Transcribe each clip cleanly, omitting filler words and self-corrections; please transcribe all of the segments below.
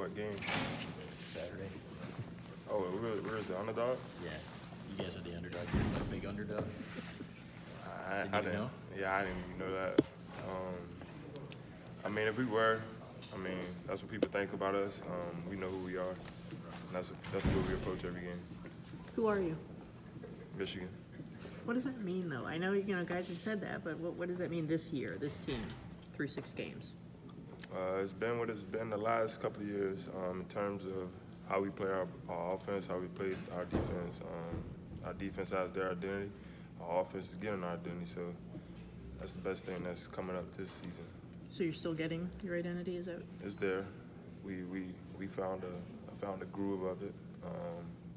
What game? Saturday. Oh, where's the underdog? Yeah, you guys are the underdog. You're like a big underdog. I didn't know. Yeah, I didn't even know that. I mean, if we were, I mean, that's what people think about us. We know who we are. And that's the way we approach every game. Who are you? Michigan. What does that mean, though? I know guys have said that, but what does that mean this year, this team, through 6 games? It's been what it's been the last couple of years in terms of how we play our offense, how we play our defense. Our defense has their identity. Our offense is getting our identity, so that's the best thing that's coming up this season. So you're still getting your identity, is that? It's there. We found a groove of it.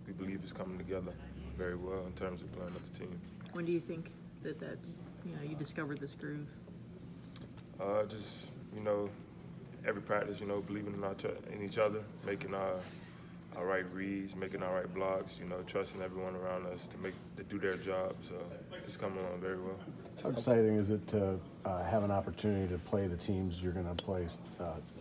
We believe it's coming together very well in terms of playing other teams. When do you think that you discovered this groove? Just every practice, believing in each other, making our right reads, making our right blocks, trusting everyone around us to do their job. So it's coming along very well. How exciting is it to have an opportunity to play the teams you're going to play,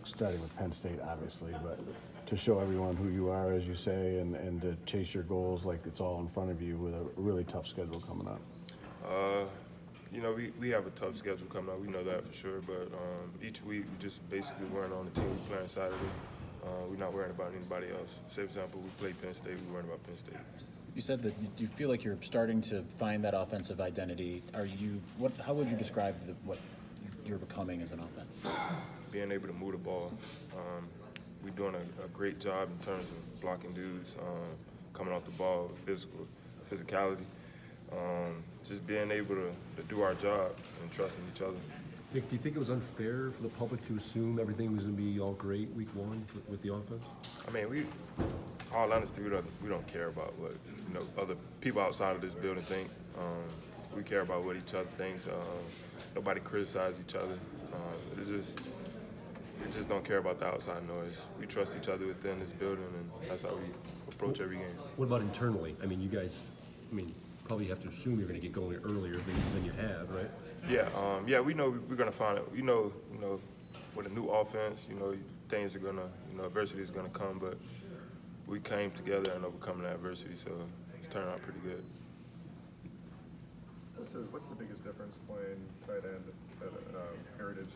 starting with Penn State, obviously, but to show everyone who you are, as you say, and to chase your goals like it's all in front of you with a really tough schedule coming up? We have a tough schedule coming up. We know that for sure. But each week, we just basically worrying on the team we play on Saturday. We're not worrying about anybody else. Say, for example, we play Penn State. We're worrying about Penn State. You said that you feel like you're starting to find that offensive identity. How would you describe what you're becoming as an offense? Being able to move the ball. We're doing a great job in terms of blocking dudes, coming off the ball, physicality. Just being able to do our job and trusting each other. Nick, do you think it was unfair for the public to assume everything was going to be all great week 1 with the offense? I mean, all honesty, we don't care about what other people outside of this building think. We care about what each other thinks. Nobody criticizes each other. We just don't care about the outside noise. We trust each other within this building, and that's how we approach every game. What about internally? I mean, you guys, probably have to assume you're going to get going earlier than you have, right? Yeah, we know we're going to find it. With a new offense, things are going to, adversity is going to come, but we came together and overcome that adversity, so it's turning out pretty good. So what's the biggest difference playing tight end at Heritage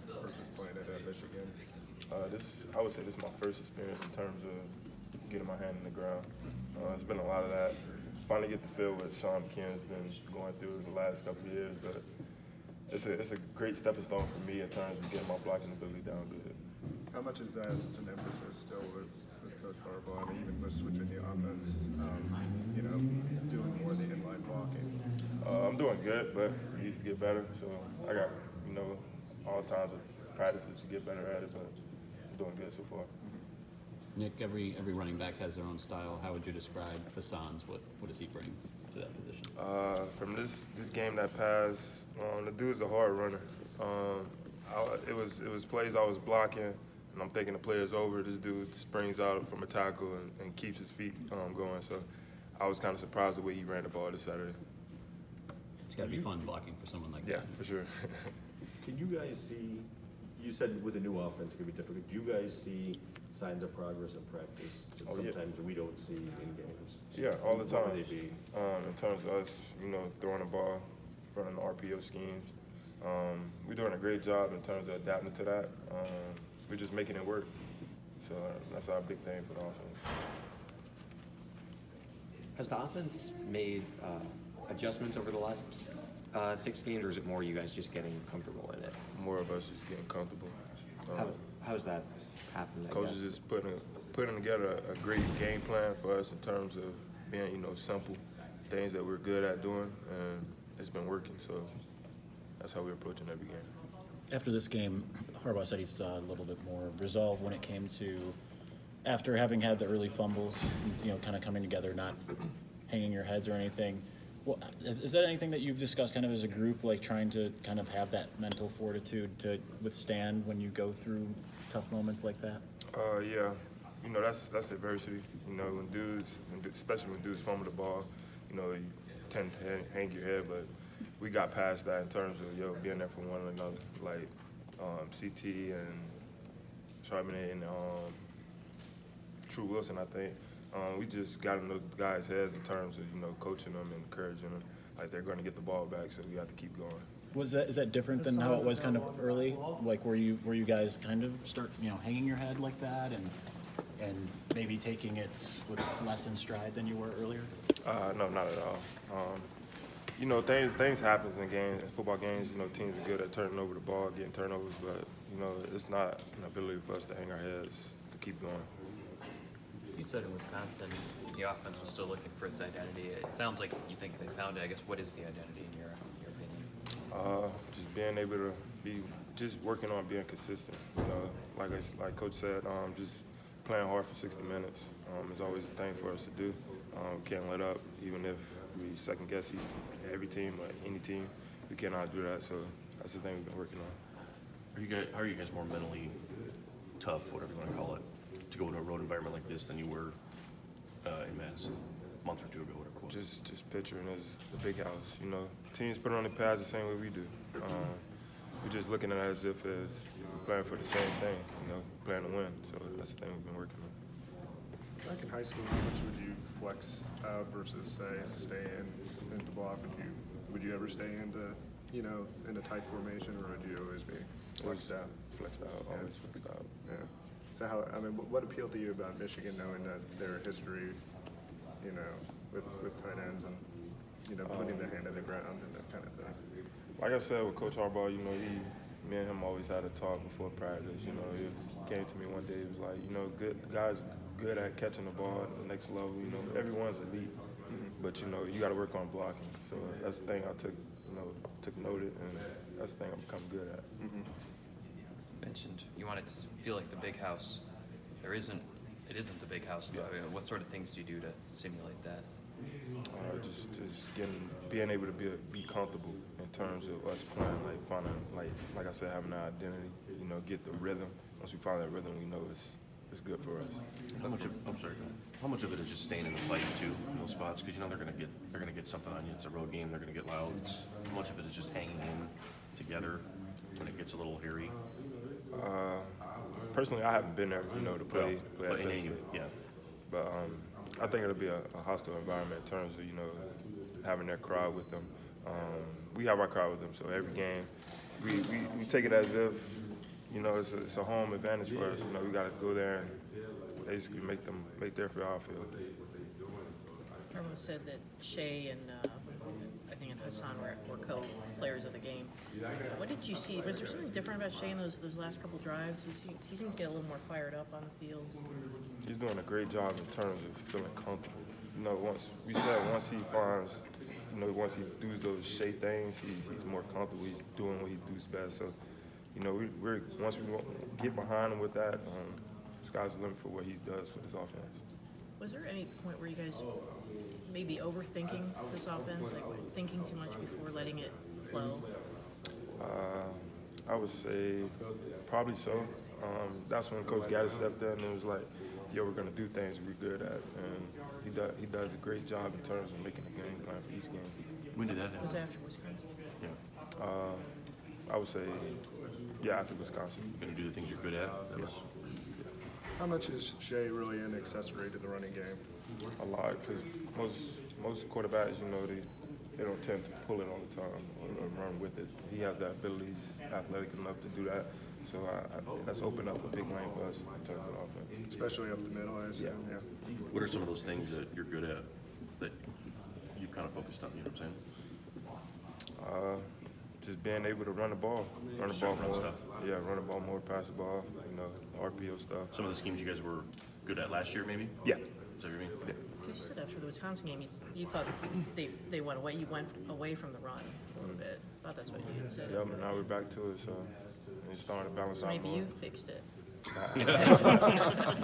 versus playing at Michigan? I would say this is my first experience in terms of getting my hand in the ground. It's been a lot of that. Finally get to feel what Sean McKinnon's been going through the last couple of years, but it's a great stepping stone for me in terms of getting my blocking ability down good. How much is that an emphasis still with Coach Harbaugh? Even with switching the offense, doing more of the inline blocking? I'm doing good, but it needs to get better. So I got, all times of practices to get better at it, but I'm doing good so far. Nick, every running back has their own style. How would you describe Hassan's? What does he bring to that position? From this game that passed, the dude's a hard runner. It was plays I was blocking, and I'm thinking the player's over. This dude springs out from a tackle and keeps his feet going. So I was kind of surprised the way he ran the ball this Saturday. It's got to be fun blocking for someone like that. Yeah, for sure. Can you guys see, you said with a new offense it could be difficult, do you guys see signs of progress in practice that sometimes we don't see in games? Yeah, all the time. What would they be? In terms of us, throwing the ball, running the RPO schemes, we're doing a great job in terms of adapting to that. We're just making it work. So that's our big thing for the offense. Has the offense made adjustments over the last 6 games, or is it more you guys just getting comfortable in it? More of us just getting comfortable. How's that happened? Coaches just putting together a great game plan for us in terms of being, simple things that we're good at doing, and it's been working. So that's how we're approaching every game. After this game, Harbaugh said he's a little bit more resolved when it came to, after having had the early fumbles, kind of coming together, not hanging your heads or anything. Well, is that anything that you've discussed kind of as a group, like trying to kind of have that mental fortitude to withstand when you go through tough moments like that? Yeah. That's adversity. When dudes, especially when dudes fumble the ball, you tend to hang your head, but we got past that in terms of being there for one another. Like CT and Charbonnet and true Wilson, I think. We just got in those guys' heads in terms of, you know, coaching them and encouraging them. Like, they're going to get the ball back, so we have to keep going. Is that different than how it was kind of early? Like, were you guys kind of start, you know, hanging your head like that and maybe taking it with less in stride than you were earlier? No, not at all. You know, things happens in games, in football games. You know, teams are good at turning over the ball, getting turnovers, but you know, it's not an ability for us to hang our heads to keep going. You said in Wisconsin, the offense was still looking for its identity. It sounds like you think they found it. I guess what is the identity in your opinion? Just being able to be, just working on being consistent. You know, like Coach said, just playing hard for 60 minutes is always a thing for us to do. We can't let up, even if we second guess every team or any team. We cannot do that. So that's the thing we've been working on. How are you guys more mentally tough, whatever you want to call it, to go into a road environment like this than you were in Madison a month or two ago, whatever it was? Just picturing as the big house. You know, teams put it on the pads the same way we do. We're just looking at it as if we're playing for the same thing. You know, playing to win. So that's the thing we've been working on. Back in high school, how much would you flex out versus say stay in the block? Would you ever stay into, you know, in a tight formation, or would you always be flexed out? Flexed out, always flexed out. Yeah. So what appealed to you about Michigan, knowing that their history, you know, with tight ends and, you know, putting their hand in the ground and that kind of thing? Like I said with Coach Harbaugh, you know, me and him always had a talk before practice. You know, he came to me one day. He was like, you know, guys good at catching the ball at the next level. You know, everyone's elite, but you know, you got to work on blocking. So that's the thing I took note of, and that's the thing I've become good at. Mentioned you want it to feel like the big house. It isn't the big house though. I mean, what sort of things do you do to simulate that? Just being able to be comfortable in terms of us playing, like finding, like I said, having our identity. You know, get the rhythm. Once we find that rhythm, we know it's good for us. How much of it is just staying in the fight too, in those spots? Because you know they're gonna get something on you. It's a road game. They're gonna get loud. How much of it is just hanging in together when it gets a little hairy? Personally, I haven't been there, you know, to play at Penn State. Yeah. But I think it'll be a hostile environment in terms of, you know, having their crowd with them. We have our crowd with them, so every game we take it as if, you know, it's a home advantage for us. You know, we got to go there and basically make their feel our field. Everyone said that Shea and I think Hassan were co-players of the game. What did you see? Was there something different about Shea in those last couple drives? He seemed to get a little more fired up on the field. He's doing a great job in terms of feeling comfortable. You know, once he finds, you know, once he does those Shea things, he's more comfortable. He's doing what he does best. So, you know, once we get behind him with that, sky's the limit for what he does for this offense. Was there any point where you guys maybe overthinking this offense, like thinking too much before letting it flow? I would say probably so. That's when Coach Gaddis stepped in and was like, yo, we're going to do things we're good at. And he does a great job in terms of making a game plan for each game. When did that happen? Was it after Wisconsin? Yeah. I would say, yeah, after Wisconsin. You're going to do the things you're good at? Yes. How much is Shea really an accessory to the running game? A lot, because most quarterbacks, you know, they don't tend to pull it all the time or run with it. He has that ability. He's athletic enough to do that. So that's opened up a big lane for us in terms of offense. Especially up the middle, I assume. Yeah. What are some of those things that you're good at that you kind of focused on? You know what I'm saying? Just being able to run the ball more. Stuff. Yeah, run the ball more, pass the ball. You know, RPO stuff. Some of the schemes you guys were good at last year, maybe? Yeah. Is that what you mean? Yeah. Because you said after the Wisconsin game, you thought they went away. You went away from the run a little bit. I thought that's what you had said. Yeah, but now we're back to it, so it's starting to balance So out maybe more. you fixed it. I'm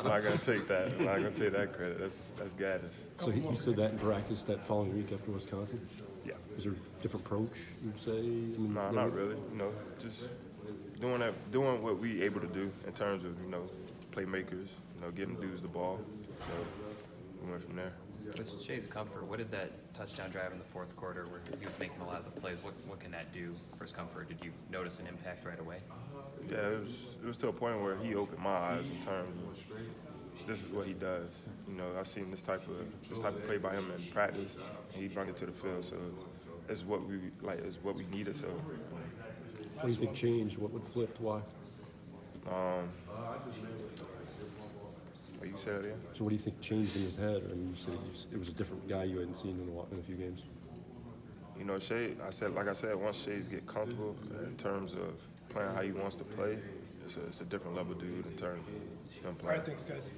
not gonna take that. I'm not gonna take that credit. That's Gaddis. So he said that in practice that following week after Wisconsin? Yeah. Is there a different approach, you'd say? No, not really. You know, just doing what we able to do in terms of, you know, playmakers, you know, getting dudes the ball. So we went from there. With Shea's comfort, what did that touchdown drive in the fourth quarter where he was making a lot of the plays? What can that do for his comfort? Did you notice an impact right away? Yeah, it was to a point where he opened my eyes in terms of this is what he does. You know, I've seen this type of play by him in practice, and he brought it to the field. So it's what we like. It's what we needed. So. What do you think changed? What flipped? Why? Like you said it again? So what do you think changed in his head? I mean, you said it was a different guy you hadn't seen in a few games. You know, Shea, like I said, once Shea's get comfortable in terms of playing how he wants to play, it's a different level dude in terms of him playing. All right, thanks, guys.